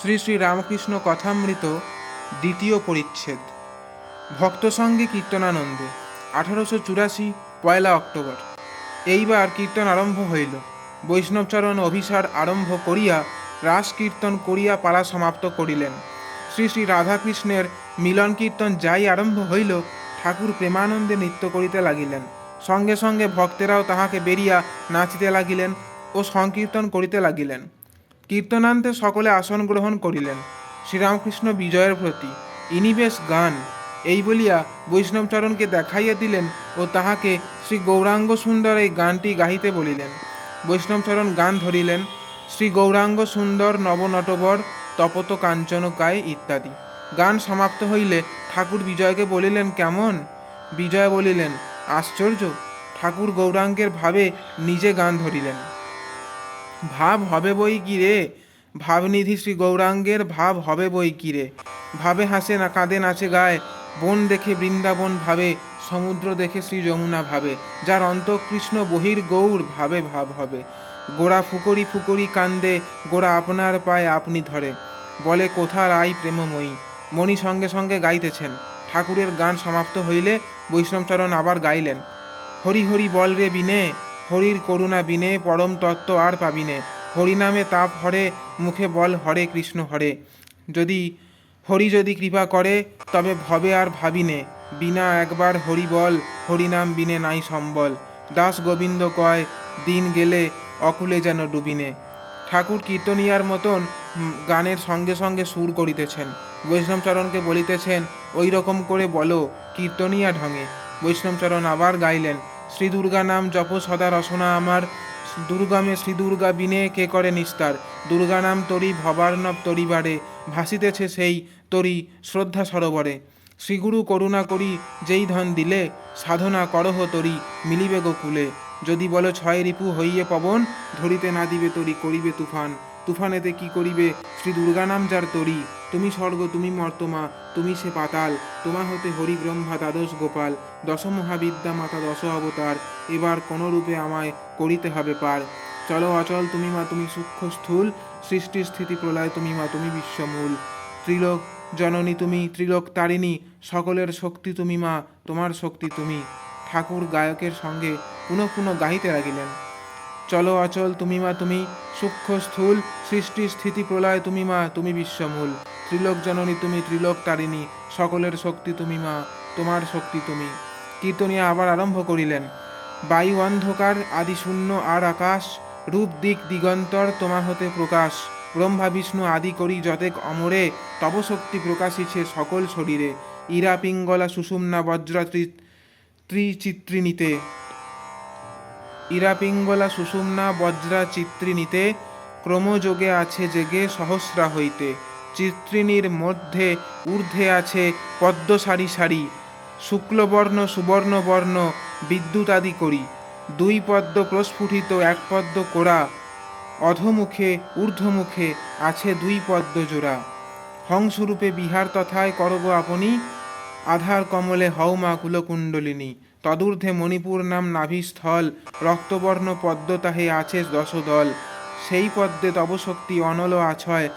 শ্রী শ্রী রামকৃষ্ণ কথামৃত দ্বিতীয় পরিচ্ছেদ। ভক্ত সঙ্গে কীর্তনানন্দে 1884 পয়লা অক্টোবর। এইবার কীর্তন আরম্ভ হইল। বৈষ্ণবচরণ অভিসার আরম্ভ করিয়া রাস কীর্তন করিয়া পালা সমাপ্ত করিলেন। শ্রী শ্রী রাধাকৃষ্ণের মিলন কীর্তন যাই আরম্ভ হইল, ঠাকুর প্রেমানন্দে নৃত্য করিতে লাগিলেন। সঙ্গে সঙ্গে ভক্তেরাও তাহাকে বেরিয়া নাচিতে লাগিলেন ও সংকীর্তন করিতে লাগিলেন। কীর্তনান্তে সকলে আসন গ্রহণ করিলেন। শ্রীরামকৃষ্ণ বিজয়ের প্রতি ইনি বেশ গান, এই বলিয়া বৈষ্ণবচরণকে দেখাইয়া দিলেন ও তাহাকে শ্রী গৌরাঙ্গ সুন্দর এই গানটি গাহিতে বলিলেন। বৈষ্ণবচরণ গান ধরিলেন, শ্রী গৌরাঙ্গ সুন্দর নবনটবর তপত কাঞ্চন কায় ইত্যাদি। গান সমাপ্ত হইলে ঠাকুর বিজয়কে বলিলেন, কেমন? বিজয় বলিলেন, আশ্চর্য। ঠাকুর গৌরাঙ্গের ভাবে নিজে গান ধরিলেন। ভাব হবে বই কি রে, ভাবনিধি শ্রী গৌরাঙ্গের ভাব হবে বই কি রে। ভাবে হাসে না, কাঁদে নাচে গায়, বন দেখে বৃন্দাবন ভাবে, সমুদ্র দেখে শ্রী যমুনা ভাবে, যার অন্তঃকৃষ্ণ বহির গৌর ভাবে ভাব হবে। গোড়া ফুকরি ফুকরি কান্দে, গোড়া আপনার পায়ে আপনি ধরে, বলে কোথার আই প্রেমময়ী। মণি সঙ্গে সঙ্গে গাইতেছেন। ঠাকুরের গান সমাপ্ত হইলে বৈষ্ণবচরণ আবার গাইলেন, হরি হরি বল রে বিনে, হরির করুণা বিনে পরম তত্ত্ব আর পাবিনে। হরিনামে তাপ হরে, মুখে বল হরে কৃষ্ণ হরে। হরি যদি কৃপা করে, তবে ভবে আর ভাবিনে। বিনা একবার হরি বল, হরিনাম বিনে নাই সম্বল। দাস গোবিন্দ কয়, দিন গেলে অকুলে যেন ডুবিনে। ঠাকুর কীর্তনিয়ার মতন গানের সঙ্গে সঙ্গে সুর করিতেছেন। বৈষ্ণবচরণকে বলিতেছেন, ওই রকম করে বলো কীর্তনিয়া ঢঙে। বৈষ্ণবচরণ আবার গাইলেন, শ্রী দুর্গা নাম জপ সদা রসনা আমার, দুর্গমে শ্রী দুর্গা বিনে কে করে নিস্তার। দুর্গা নাম তরি ভবার্ণব তরিবারে, ভাসিতেছে সেই তরি শ্রদ্ধা সরোবরে। শ্রীগুরু করুণা করি যেই ধন দিলে, সাধনা করহ তরি মিলিবে গোকুলে। যদি বলো ছয় রিপু হইয়ে পবন, ধরিতে না দিবে তরি করিবে তুফান। তুফানেতে কি করিবে শ্রী দুর্গা নাম যার তরি। তুমি স্বর্গ তুমি মর্তমা তুমি সে পাতাল, তোমা হতে হরি ব্রহ্মা দ্বাদশ গোপাল। দশ মহাবিদ্যা মাতা দশ অবতার, এবার কোন রূপে আমায় করিতে হবে পার। চলো অচল তুমি মা তুমি সূক্ষ্ম স্থূল, সৃষ্টি স্থিতি প্রলয় তুমি মা তুমি বিশ্বমূল। ত্রিলোক জননী তুমি ত্রিলোক তারিণী, সকলের শক্তি তুমি মা তোমার শক্তি তুমি। ঠাকুর গায়কের সঙ্গে পুনঃ পুনঃ গাহিতে লাগিলেন, চলো অচল তুমি মা তুমি সূক্ষ্ম স্থূল, সৃষ্টি স্থিতি প্রলয় তুমি মা তুমি বিশ্বমূল। ত্রিলোক জননী তুমি ত্রিলোক তারিণী, সকলের শক্তি তুমি মা তোমার শক্তি তুমি। কীর্তনিয়া আবার আরম্ভ করিলেন, বায়ু অন্ধকার আদি শূন্য আর আকাশ, রূপ দিক দিগন্তর তোমা হতে প্রকাশ। ব্রহ্মা বিষ্ণু আদি করি যতেক অমরে, তব শক্তি প্রকাশিছে সকল শরীরে। ইরা পিঙ্গলা সুষুম্না বজ্রা ত্রিচিত্রিণীতে, ইরাপিঙ্গলা সুষুম্না বজ্রা চিত্রিণীতে, ক্রমযোগে আছে জেগে সহস্রা হইতে। চিত্রিণীর মধ্যে ঊর্ধ্বে আছে পদ্ম সারি সারি, শুক্লবর্ণ সুবর্ণবর্ণ বিদ্যুতাদি করি। দুই পদ্ম প্রস্ফুটিত এক পদ্ম কোড়া, অধমুখে ঊর্ধ্বমুখে আছে দুই পদ্ম জোড়া। হংসরূপে বিহার তথায় করব আপনি, আধার কমলে হও মা কুলকুণ্ডলিনী। তদূর্ধ্বে মণিপুর নাম নাভিস্থল, রক্তবর্ণ পদ্ম তাহে আছে দশদল। সেই পদ্মে তব শক্তি অনল আছয়,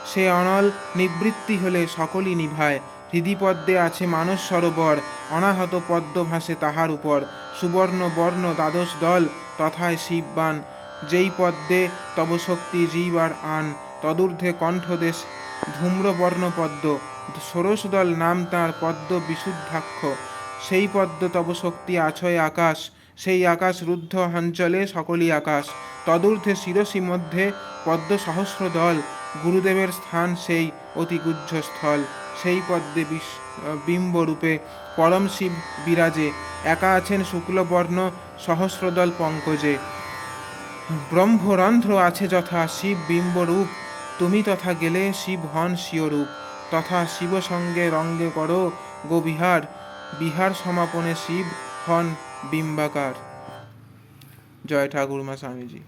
সে অনল নিবৃত্তি হলে সকলই নিভায়। হৃদিপদ্মে আছে মানস সরোবর, অনাহত পদ্ম ভাসে তাহার উপর। সুবর্ণ বর্ণ দ্বাদশ দল, তথায় শিববান, যেই পদ্মে তব শক্তি জীব আর আন। তদূর্ধ্বে কণ্ঠদেশ ধূম্রবর্ণ পদ্ম, ষোড়শদল নাম তাঁর পদ্ম বিশুদ্ধাক্ষ। সেই পদ্ম তব শক্তি আছয় আকাশ, সেই আকাশ রুদ্ধ অঞ্চলে সকলই আকাশ। তদূর্ধ্বে শিরসি মধ্যে পদ্ম সহস্র দল, গুরুদেবের স্থান সেই অতি গুহ্য স্থল। সেই পদ্মে বিম্বরূপে পরম শিব বিরাজে, একা আছেন শুক্লবর্ণ সহস্রদল পঙ্কজে। ব্রহ্মরন্ধ্র আছে যথা শিব বিম্বরূপ, তুমি তথা গেলে শিব হন স্বীয়রূপ। তথা শিব সঙ্গে রঙ্গে করো গোবিহার, বিহার সমাপনে শিব হন বিম্বাকার। জয় ঠাকুরমা স্বামীজি।